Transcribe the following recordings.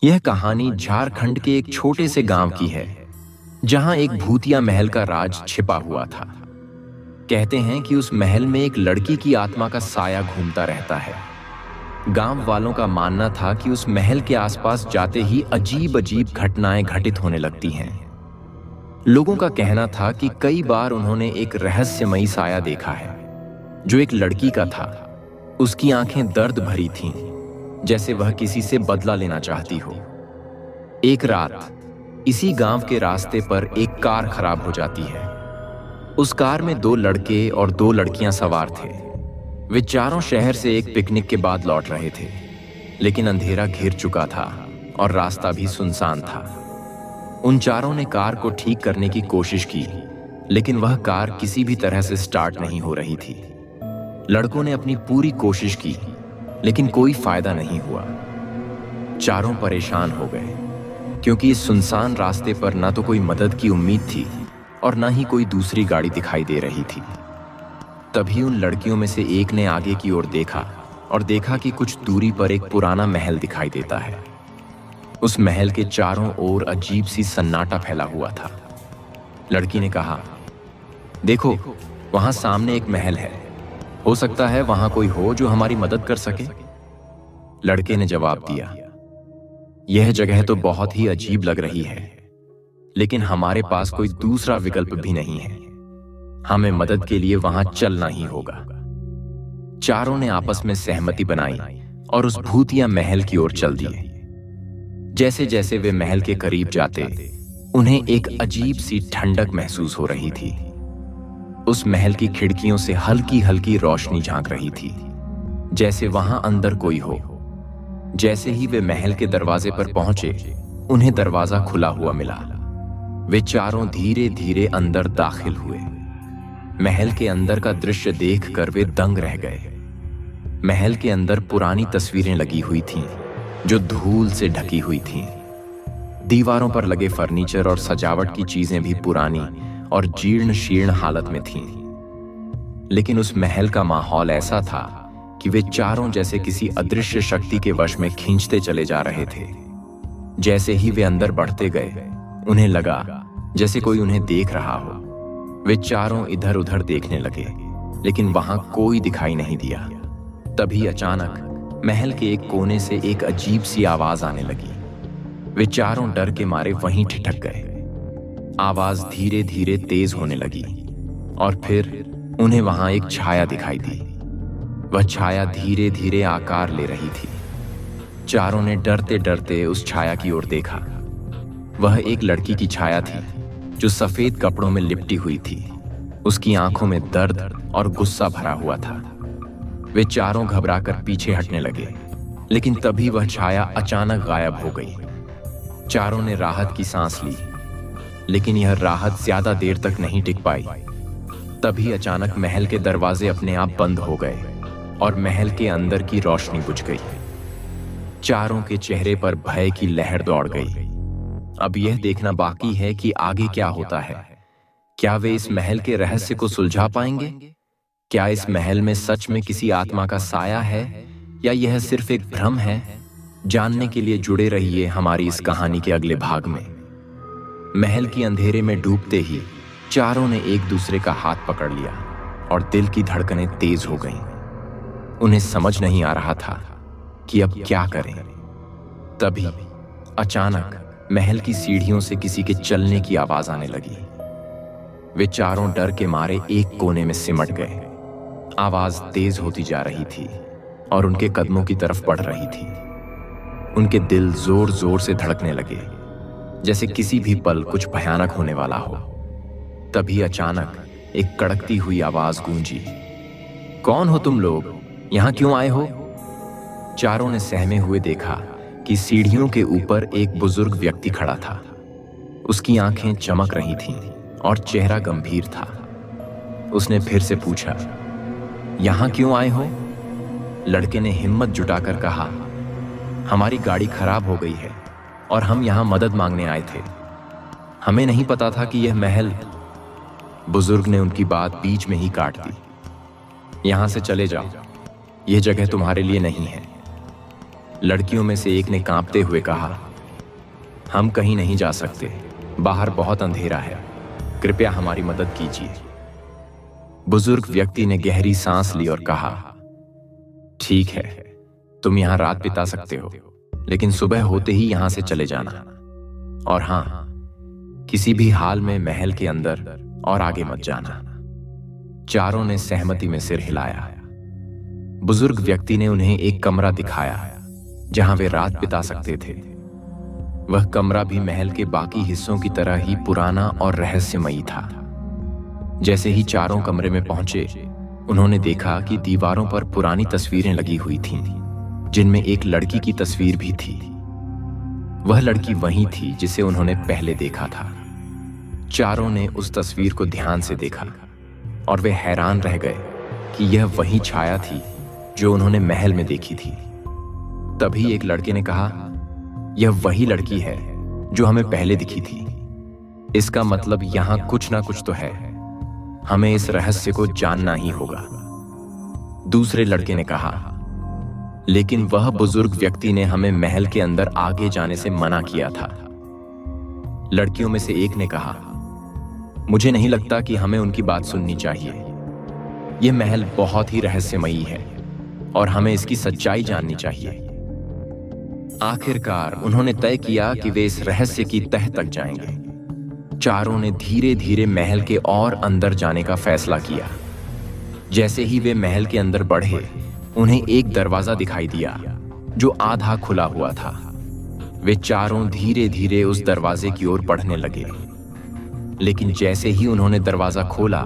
यह कहानी झारखंड के एक छोटे से गांव की है, जहां एक भूतिया महल का राज छिपा हुआ था। कहते हैं कि उस महल में एक लड़की की आत्मा का साया घूमता रहता है। गांव वालों का मानना था कि उस महल के आसपास जाते ही अजीब अजीब घटनाएं घटित होने लगती हैं। लोगों का कहना था कि कई बार उन्होंने एक रहस्यमयी साया देखा है, जो एक लड़की का था। उसकी आंखें दर्द भरी थीं, जैसे वह किसी से बदला लेना चाहती हो। एक रात इसी गांव के रास्ते पर एक कार खराब हो जाती है। उस कार में 2 लड़के और 2 लड़कियां सवार थे। वे चारों शहर से एक पिकनिक के बाद लौट रहे थे, लेकिन अंधेरा घिर चुका था और रास्ता भी सुनसान था। उन चारों ने कार को ठीक करने की कोशिश की, लेकिन वह कार किसी भी तरह से स्टार्ट नहीं हो रही थी। लड़कों ने अपनी पूरी कोशिश की, लेकिन कोई फायदा नहीं हुआ। चारों परेशान हो गए, क्योंकि इस सुनसान रास्ते पर ना तो कोई मदद की उम्मीद थी और ना ही कोई दूसरी गाड़ी दिखाई दे रही थी। तभी उन लड़कियों में से एक ने आगे की ओर देखा और देखा कि कुछ दूरी पर एक पुराना महल दिखाई देता है। उस महल के चारों ओर अजीब सी सन्नाटा फैला हुआ था। लड़की ने कहा, देखो, वहां सामने एक महल है। हो सकता है वहां कोई हो जो हमारी मदद कर सके। लड़के ने जवाब दिया, यह जगह तो बहुत ही अजीब लग रही है, लेकिन हमारे पास कोई दूसरा विकल्प भी नहीं है। हमें मदद के लिए वहां चलना ही होगा। चारों ने आपस में सहमति बनाई और उस भूतिया महल की ओर चल दिए। जैसे जैसे वे महल के करीब जाते, उन्हें एक अजीब सी ठंडक महसूस हो रही थी। उस महल की खिड़कियों से हल्की हल्की रोशनी झांक रही थी, जैसे वहां अंदर कोई हो। जैसे ही वे महल के दरवाजे पर पहुंचे, उन्हें दरवाजा खुला हुआ मिला। वे चारों धीरे धीरे अंदर दाखिल हुए। महल के अंदर का दृश्य देखकर वे दंग रह गए। महल के अंदर पुरानी तस्वीरें लगी हुई थीं, जो धूल से ढकी हुई थीं। दीवारों पर लगे फर्नीचर और सजावट की चीजें भी पुरानी और जीर्ण शीर्ण हालत में थीं। लेकिन उस महल का माहौल ऐसा था कि वे चारों जैसे किसी अदृश्य शक्ति के वश में खींचते चले जा रहे थे। जैसे ही वे अंदर बढ़ते गए, उन्हें लगा जैसे कोई उन्हें देख रहा हो। वे चारों इधर उधर देखने लगे, लेकिन वहां कोई दिखाई नहीं दिया। तभी अचानक महल के एक कोने से एक अजीब सी आवाज आने लगी। वे चारों डर के मारे वहीं ठिठक गए। आवाज धीरे धीरे तेज होने लगी और फिर उन्हें वहां एक छाया दिखाई दी। वह छाया धीरे धीरे आकार ले रही थी। चारों ने डरते डरते उस छाया की ओर देखा। वह एक लड़की की छाया थी, जो सफेद कपड़ों में लिपटी हुई थी। उसकी आंखों में दर्द और गुस्सा भरा हुआ था। वे चारों घबराकर पीछे हटने लगे, लेकिन तभी वह छाया अचानक गायब हो गई। चारों ने राहत की सांस ली, लेकिन यह राहत ज्यादा देर तक नहीं टिक पाई। तभी अचानक महल के दरवाजे अपने आप बंद हो गए और महल के अंदर की रोशनी बुझ गई। चारों के चेहरे पर भय की लहर दौड़ गई। अब यह देखना बाकी है कि आगे क्या होता है। क्या वे इस महल के रहस्य को सुलझा पाएंगे? क्या इस महल में सच में किसी आत्मा का साया है, या यह सिर्फ एक भ्रम है? जानने के लिए जुड़े रहिए हमारी इस कहानी के अगले भाग में। महल की अंधेरे में डूबते ही चारों ने एक दूसरे का हाथ पकड़ लिया और दिल की धड़कनें तेज हो गईं। उन्हें समझ नहीं आ रहा था कि अब क्या करें। तभी अचानक महल की सीढ़ियों से किसी के चलने की आवाज आने लगी। वे चारों डर के मारे एक कोने में सिमट गए। आवाज तेज होती जा रही थी और उनके कदमों की तरफ बढ़ रही थी। उनके दिल जोर जोर से धड़कने लगे, जैसे किसी भी पल कुछ भयानक होने वाला हो। तभी अचानक एक कड़कती हुई आवाज गूंजी, कौन हो तुम लोग? यहां क्यों आए हो? चारों ने सहमे हुए देखा कि सीढ़ियों के ऊपर एक बुजुर्ग व्यक्ति खड़ा था। उसकी आंखें चमक रही थीं और चेहरा गंभीर था। उसने फिर से पूछा, यहां क्यों आए हो? लड़के ने हिम्मत जुटाकर कहा, हमारी गाड़ी खराब हो गई है और हम यहां मदद मांगने आए थे। हमें नहीं पता था कि यह महल। बुजुर्ग ने उनकी बात बीच में ही काट दी। यहां से चले जाओ, यह जगह तुम्हारे लिए नहीं है। लड़कियों में से एक ने कांपते हुए कहा, हम कहीं नहीं जा सकते, बाहर बहुत अंधेरा है, कृपया हमारी मदद कीजिए। बुजुर्ग व्यक्ति ने गहरी सांस ली और कहा, ठीक है, तुम यहां रात बिता सकते हो, लेकिन सुबह होते ही यहां से चले जाना। और हां, किसी भी हाल में महल के अंदर और आगे मत जाना। चारों ने सहमति में सिर हिलाया। बुजुर्ग व्यक्ति ने उन्हें एक कमरा दिखाया जहां वे रात बिता सकते थे। वह कमरा भी महल के बाकी हिस्सों की तरह ही पुराना और रहस्यमयी था। जैसे ही चारों कमरे में पहुंचे, उन्होंने देखा कि दीवारों पर पुरानी तस्वीरें लगी हुई थीं, जिनमें एक लड़की की तस्वीर भी थी। वह लड़की वही थी जिसे उन्होंने पहले देखा था। चारों ने उस तस्वीर को ध्यान से देखा और वे हैरान रह गए कि यह वही छाया थी जो उन्होंने महल में देखी थी। तभी एक लड़के ने कहा, यह वही लड़की है जो हमें पहले दिखी थी। इसका मतलब यहां कुछ ना कुछ तो है, हमें इस रहस्य को जानना ही होगा। दूसरे लड़के ने कहा, लेकिन वह बुजुर्ग व्यक्ति ने हमें महल के अंदर आगे जाने से मना किया था। लड़कियों में से एक ने कहा, मुझे नहीं लगता कि हमें उनकी बात सुननी चाहिए। यह महल बहुत ही रहस्यमयी है और हमें इसकी सच्चाई जाननी चाहिए। आखिरकार उन्होंने तय किया कि वे इस रहस्य की तह तक जाएंगे। चारों ने धीरे धीरे महल के और अंदर जाने का फैसला किया। जैसे ही वे महल के अंदर बढ़े, उन्हें एक दरवाजा दिखाई दिया जो आधा खुला हुआ था। वे चारों धीरे धीरे उस दरवाजे की ओर बढ़ने लगे, लेकिन जैसे ही उन्होंने दरवाजा खोला,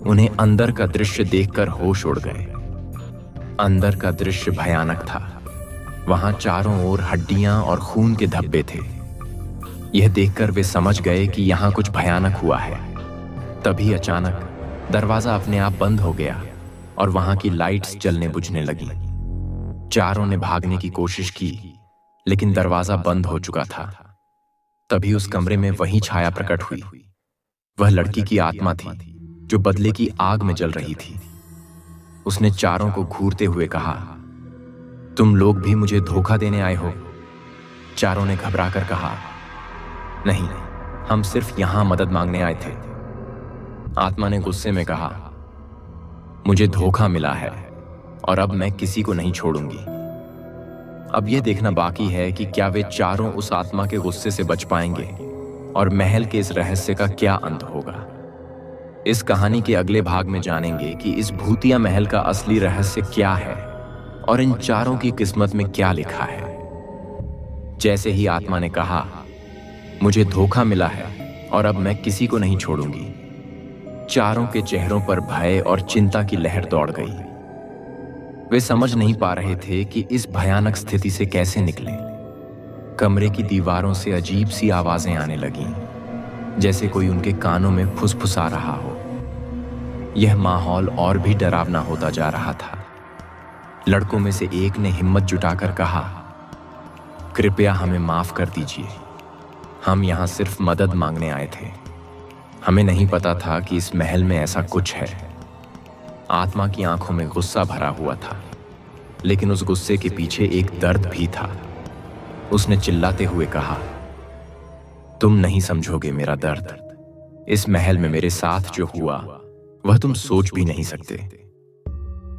उन्हें अंदर का दृश्य देखकर होश उड़ गए। अंदर का दृश्य भयानक था। वहां चारों ओर हड्डियां और खून के धब्बे थे। यह देखकर वे समझ गए कि यहां कुछ भयानक हुआ है। तभी अचानक दरवाजा अपने आप बंद हो गया और वहां की लाइट्स जलने बुझने लगी। चारों ने भागने की कोशिश की, लेकिन दरवाजा बंद हो चुका था। तभी उस कमरे में वही छाया प्रकट हुई। वह लड़की की आत्मा थी जो बदले की आग में जल रही थी। उसने चारों को घूरते हुए कहा, तुम लोग भी मुझे धोखा देने आए हो? चारों ने घबराकर कहा, नहीं, हम सिर्फ यहां मदद मांगने आए थे। आत्मा ने गुस्से में कहा, मुझे धोखा मिला है और अब मैं किसी को नहीं छोड़ूंगी। अब यह देखना बाकी है कि क्या वे चारों उस आत्मा के गुस्से से बच पाएंगे और महल के इस रहस्य का क्या अंत होगा। इस कहानी के अगले भाग में जानेंगे कि इस भूतिया महल का असली रहस्य क्या है और इन चारों की किस्मत में क्या लिखा है। जैसे ही आत्मा ने कहा, मुझे धोखा मिला है और अब मैं किसी को नहीं छोड़ूंगी, चारों के चेहरों पर भय और चिंता की लहर दौड़ गई। वे समझ नहीं पा रहे थे कि इस भयानक स्थिति से कैसे निकलें। कमरे की दीवारों से अजीब सी आवाजें आने लगीं, जैसे कोई उनके कानों में फुसफुसा रहा हो। यह माहौल और भी डरावना होता जा रहा था। लड़कों में से एक ने हिम्मत जुटाकर कहा, कृपया हमें माफ कर दीजिए, हम यहां सिर्फ मदद मांगने आए थे। हमें नहीं पता था कि इस महल में ऐसा कुछ है। आत्मा की आंखों में गुस्सा भरा हुआ था, लेकिन उस गुस्से के पीछे एक दर्द भी था। उसने चिल्लाते हुए कहा, तुम नहीं समझोगे मेरा दर्द। इस महल में मेरे साथ जो हुआ वह तुम सोच भी नहीं सकते।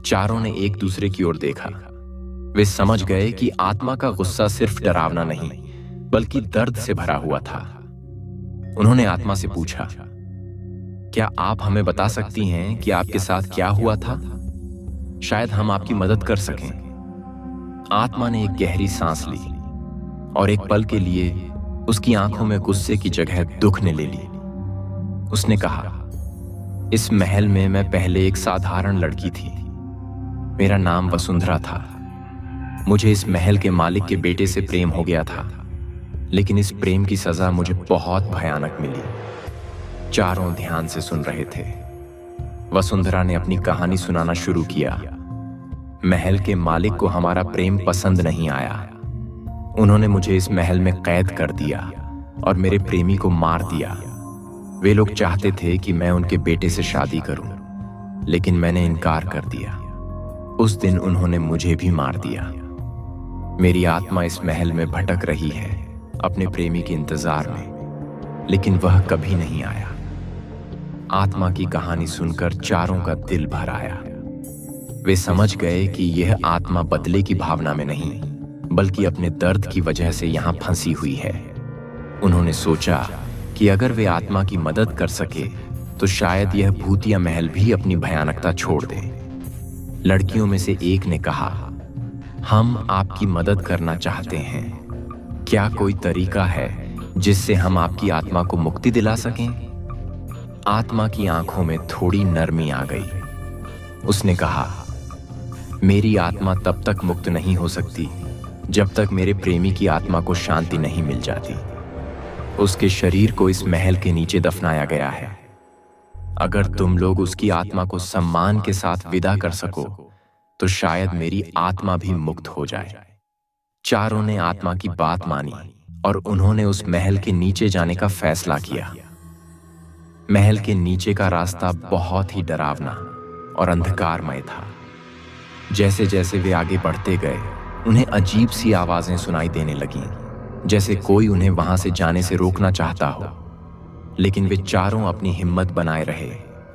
चारों ने एक दूसरे की ओर देखा। वे समझ गए कि आत्मा का गुस्सा सिर्फ डरावना नहीं, बल्कि दर्द से भरा हुआ था। उन्होंने आत्मा से पूछा, क्या आप हमें बता सकती हैं कि आपके साथ क्या हुआ था? शायद हम आपकी मदद कर सकें। आत्मा ने एक गहरी सांस ली और एक पल के लिए उसकी आंखों में गुस्से की जगह दुख ने ले ली। उसने कहा, इस महल में मैं पहले एक साधारण लड़की थी। मेरा नाम वसुंधरा था। मुझे इस महल के मालिक के बेटे से प्रेम हो गया था, लेकिन इस प्रेम की सजा मुझे बहुत भयानक मिली। चारों ध्यान से सुन रहे थे। वसुंधरा ने अपनी कहानी सुनाना शुरू किया। महल के मालिक को हमारा प्रेम पसंद नहीं आया। उन्होंने मुझे इस महल में कैद कर दिया और मेरे प्रेमी को मार दिया। वे लोग चाहते थे कि मैं उनके बेटे से शादी करूं, लेकिन मैंने इनकार कर दिया। उस दिन उन्होंने मुझे भी मार दिया। मेरी आत्मा इस महल में भटक रही है अपने प्रेमी के इंतजार में, लेकिन वह कभी नहीं आया। आत्मा की कहानी सुनकर चारों का दिल भर आया। वे समझ गए कि यह आत्मा बदले की भावना में नहीं, बल्कि अपने दर्द की वजह से यहाँ फंसी हुई है। उन्होंने सोचा कि अगर वे आत्मा की मदद कर सके तो शायद यह भूतिया महल भी अपनी भयानकता छोड़ दे। लड़कियों में से एक ने कहा, हम आपकी मदद करना चाहते हैं। क्या कोई तरीका है जिससे हम आपकी आत्मा को मुक्ति दिला सकें? आत्मा की आंखों में थोड़ी नरमी आ गई। उसने कहा, मेरी आत्मा तब तक मुक्त नहीं हो सकती जब तक मेरे प्रेमी की आत्मा को शांति नहीं मिल जाती। उसके शरीर को इस महल के नीचे दफनाया गया है। अगर तुम लोग उसकी आत्मा को सम्मान के साथ विदा कर सको तो शायद मेरी आत्मा भी मुक्त हो जाए। चारों ने आत्मा की बात मानी और उन्होंने उस महल के नीचे जाने का फैसला किया। महल के नीचे का रास्ता बहुत ही डरावना और अंधकारमय था। जैसे जैसे वे आगे बढ़ते गए, उन्हें अजीब सी आवाजें सुनाई देने लगीं, जैसे कोई उन्हें वहां से जाने से रोकना चाहता हो। लेकिन वे चारों अपनी हिम्मत बनाए रहे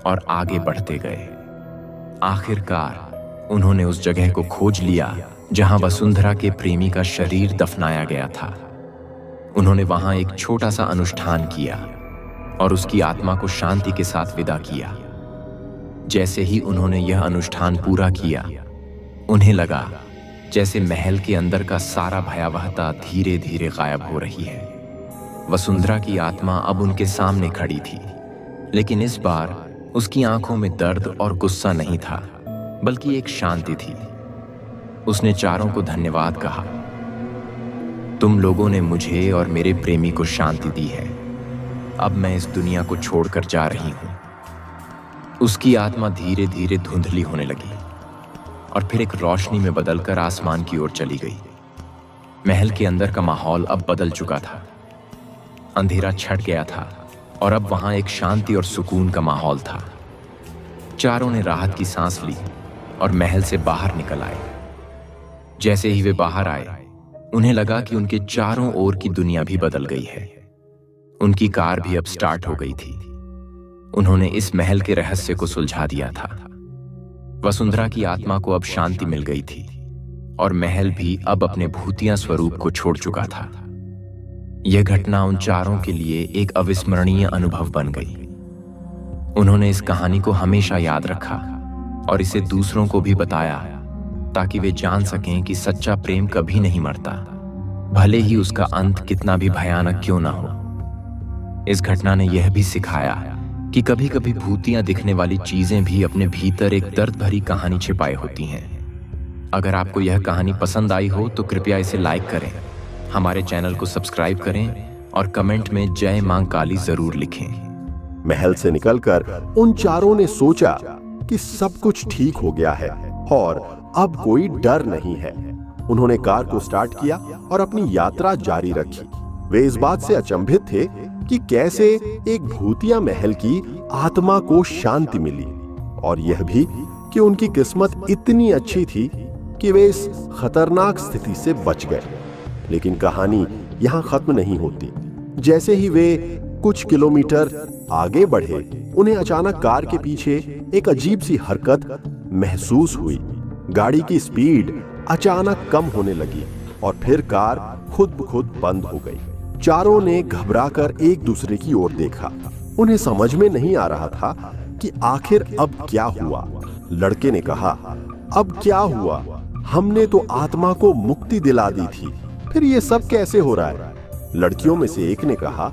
और आगे बढ़ते गए। आखिरकार उन्होंने उस जगह को खोज लिया जहां वसुंधरा के प्रेमी का शरीर दफनाया गया था। उन्होंने वहां एक छोटा सा अनुष्ठान किया और उसकी आत्मा को शांति के साथ विदा किया। जैसे ही उन्होंने यह अनुष्ठान पूरा किया, उन्हें लगा जैसे महल के अंदर का सारा भयावहता धीरे धीरे गायब हो रही है। वसुंधरा की आत्मा अब उनके सामने खड़ी थी, लेकिन इस बार उसकी आंखों में दर्द और गुस्सा नहीं था, बल्कि एक शांति थी। उसने चारों को धन्यवाद कहा। तुम लोगों ने मुझे और मेरे प्रेमी को शांति दी है। अब मैं इस दुनिया को छोड़कर जा रही हूं। उसकी आत्मा धीरे धीरे धुंधली होने लगी और फिर एक रोशनी में बदलकर आसमान की ओर चली गई। महल के अंदर का माहौल अब बदल चुका था। अंधेरा छट गया था और अब वहां एक शांति और सुकून का माहौल था। चारों ने राहत की सांस ली और महल से बाहर निकल आए। जैसे ही वे बाहर आए, उन्हें लगा कि उनके चारों ओर की दुनिया भी बदल गई है। उनकी कार भी अब स्टार्ट हो गई थी। उन्होंने इस महल के रहस्य को सुलझा दिया था। वसुंधरा की आत्मा को अब शांति मिल गई थी और महल भी अब अपने भूतिया स्वरूप को छोड़ चुका था। यह घटना उन चारों के लिए एक अविस्मरणीय अनुभव बन गई। उन्होंने इस कहानी को हमेशा याद रखा और इसे दूसरों को भी बताया, ताकि वे जान सकें कि सच्चा प्रेम कभी नहीं मरता, भले ही उसका अंत कितना भी भयानक क्यों ना हो। इस घटना ने यह भी सिखाया कि कभी कभी भूतियां दिखने वाली चीजें भी अपने भीतर एक दर्द भरी कहानी छिपाए होती हैं। अगर आपको यह कहानी पसंद आई हो तो कृपया इसे लाइक करें, हमारे चैनल को सब्सक्राइब करें और कमेंट में जय मां काली जरूर लिखें। महल से निकलकर उन चारों ने सोचा कि सब कुछ ठीक हो गया है और अब कोई डर नहीं है। उन्होंने कार को स्टार्ट किया और अपनी यात्रा जारी रखी। वे इस बात से अचंभित थे कि कैसे एक भूतिया महल की आत्मा को शांति मिली, और यह भी कि उनकी किस्मत इतनी अच्छी थी कि वे इस खतरनाक स्थिति से बच गए। लेकिन कहानी यहाँ खत्म नहीं होती। जैसे ही वे कुछ किलोमीटर आगे बढ़े, उन्हें अचानक कार के पीछे एक अजीब सी हरकत महसूस हुई। गाड़ी की स्पीड अचानक कम होने लगी और फिर कार खुद ब खुद बंद हो गई। चारों ने घबराकर एक दूसरे की ओर देखा। उन्हें समझ में नहीं आ रहा था कि आखिर अब क्या हुआ। लड़के ने कहा, अब क्या हुआ? हमने तो आत्मा को मुक्ति दिला दी थी, फिर ये सब कैसे हो रहा है? लड़कियों में से एक ने कहा,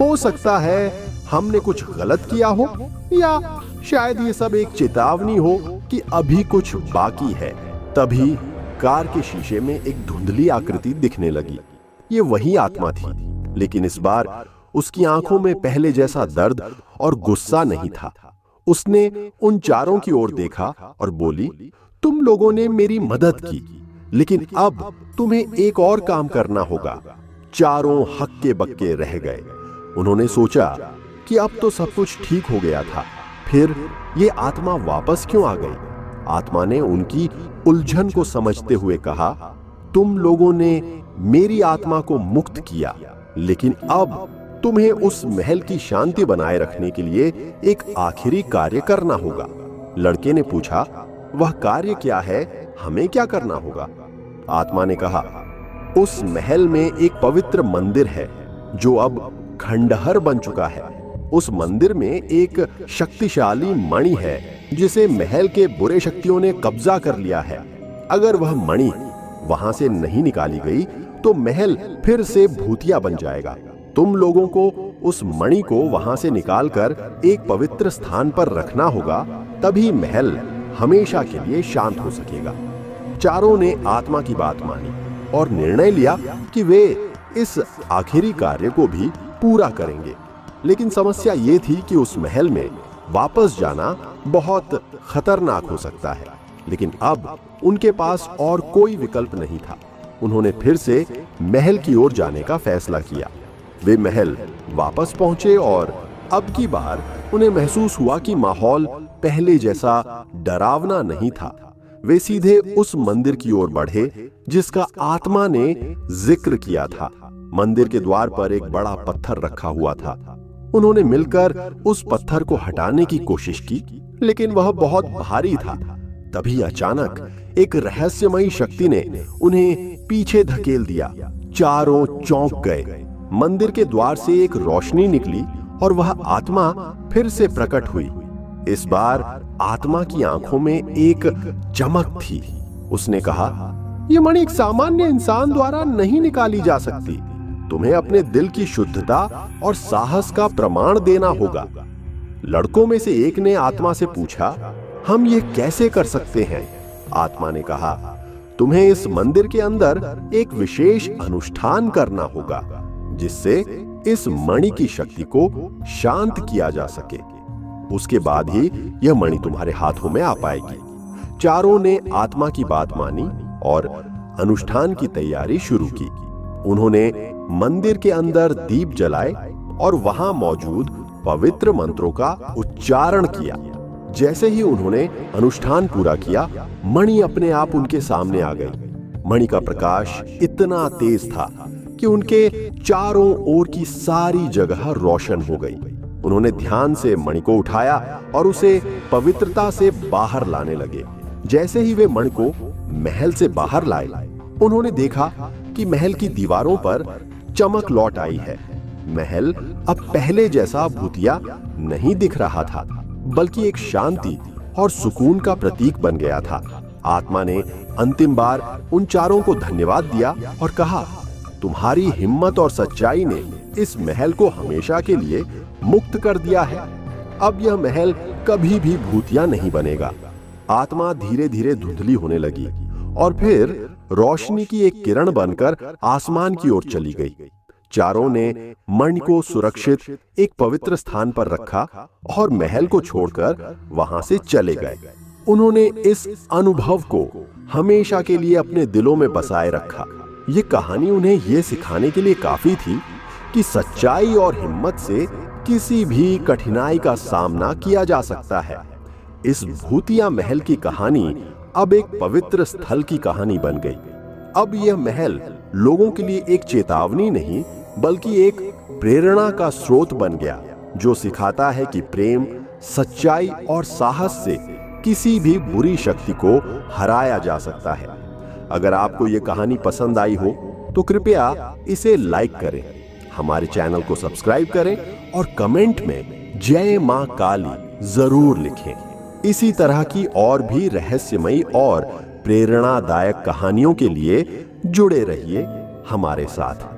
हो सकता है हमने कुछ गलत किया हो, या शायद ये सब एक चेतावनी हो कि अभी कुछ बाकी है। तभी कार के शीशे में एक धुंधली आकृति दिखने लगी। ये वही आत्मा थी, लेकिन इस बार उसकी आंखों में पहले जैसा दर्द और गुस्सा नहीं था। उसने उन चारों की ओर देखा और बोली, तुम लोगों ने मेरी मदद की, लेकिन अब तुम्हें एक और काम करना होगा। चारों हक्के बक्के रह गए। उन्होंने सोचा कि अब तो सब कुछ ठीक हो गया था, फिर ये आत्मा वापस क्यों आ गई? आत्मा ने उनकी उलझन को समझते हुए कहा, तुम लोगों ने मेरी आत्मा को मुक्त किया, लेकिन अब तुम्हें उस महल की शांति बनाए रखने के लिए एक आखिरी कार्य करना होगा। लड़के ने पूछा, वह कार्य क्या है? हमें क्या करना होगा? आत्मा ने कहा, उस महल में एक पवित्र मंदिर है जो अब खंडहर बन चुका है। उस मंदिर में एक शक्तिशाली मणि है जिसे महल के बुरे शक्तियों ने कब्जा कर लिया है। अगर वह मणि वहां से नहीं निकाली गई तो महल फिर से भूतिया बन जाएगा। तुम लोगों को उस मणि को वहां से निकालकर एक पवित्र स्थान पर रखना होगा, तभी महल हमेशा के लिए शांत हो सकेगा। चारों ने आत्मा की बात मानी और निर्णय लिया कि वे इस आखिरी कार्य को भी पूरा करेंगे। लेकिन समस्या ये थी कि उस महल में वापस जाना बहुत खतरनाक हो सकता है। लेकिन अब उनके पास और कोई विकल्प नहीं था। उन्होंने फिर से महल की ओर जाने का फैसला किया। वे महल वापस पहुंचे और अब की बार उन्हें महसूस हुआ कि माहौल पहले जैसा डरावना नहीं था। वे सीधे उस मंदिर की ओर बढ़े जिसका आत्मा ने जिक्र किया था। मंदिर के द्वार पर एक बड़ा पत्थर रखा हुआ था। उन्होंने मिलकर उस पत्थर को हटाने की कोशिश की, लेकिन वह बहुत भारी था। तभी अचानक एक रहस्यमयी शक्ति ने उन्हें पीछे धकेल दिया। चारों चौंक गए। मंदिर के द्वार से एक रोशनी निकली और वह आत्मा फिर से प्रकट हुई। इस बार आत्मा की आंखों में एक चमक थी। उसने कहा, यह मणि एक सामान्य इंसान द्वारा नहीं निकाली जा सकती। तुम्हें अपने दिल की शुद्धता और साहस का प्रमाण देना होगा। लड़कों में से एक ने आत्मा से पूछा, हम ये कैसे कर सकते हैं? आत्मा ने कहा, तुम्हें इस मंदिर के अंदर एक विशेष अनुष्ठान करना होगा जिससे इस मणि की शक्ति को शांत किया जा सके। उसके बाद ही यह मणि तुम्हारे हाथों में आ पाएगी। चारों ने आत्मा की बात मानी और अनुष्ठान की तैयारी शुरू की। उन्होंने मंदिर के अंदर दीप जलाए और वहां मौजूद पवित्र मंत्रों का उच्चारण किया। जैसे ही उन्होंने अनुष्ठान पूरा किया, मणि अपने आप उनके सामने आ गई। मणि का प्रकाश इतना तेज था कि उनके चारों ओर की सारी जगह रोशन हो गई। उन्होंने ध्यान से मणि को उठाया और उसे पवित्रता से बाहर लाने लगे। जैसे ही वे मणि को महल से बाहर लाए, उन्होंने देखा कि महल की दीवारों पर चमक लौट आई है। महल अब पहले जैसा भूतिया नहीं दिख रहा था, बल्कि एक शांति और सुकून का प्रतीक बन गया था। आत्मा ने अंतिम बार उन चारों को धन्यवाद दिया और कहा, तुम्हारी हिम्मत और सच्चाई ने इस महल को हमेशा के लिए मुक्त कर दिया है। अब यह महल कभी भी भूतिया नहीं बनेगा। आत्मा धीरे धीरे धुंधली होने लगी और फिर रोशनी की एक किरण बनकर आसमान की ओर चली गई। चारों ने मणि को सुरक्षित एक पवित्र स्थान पर रखा और महल को छोड़कर वहां से चले गए। उन्होंने इस अनुभव को हमेशा के लिए अपने दिलों में बसाए रखा। ये कहानी उन्हें यह सिखाने के लिए काफी थी कि सच्चाई और हिम्मत से किसी भी कठिनाई का सामना किया जा सकता है। इस भूतिया महल की कहानी अब एक पवित्र स्थल की कहानी बन गई। अब यह महल लोगों के लिए एक चेतावनी नहीं, बल्कि एक प्रेरणा का स्रोत बन गया, जो सिखाता है कि प्रेम, सच्चाई और साहस से किसी भी बुरी शक्ति को हराया जा सकता है। अगर आपको यह कहानी पसंद आई हो तो कृपया इसे लाइक करें, हमारे चैनल को सब्सक्राइब करें और कमेंट में जय मां काली जरूर लिखें। इसी तरह की और भी रहस्यमयी और प्रेरणादायक कहानियों के लिए जुड़े रहिए हमारे साथ।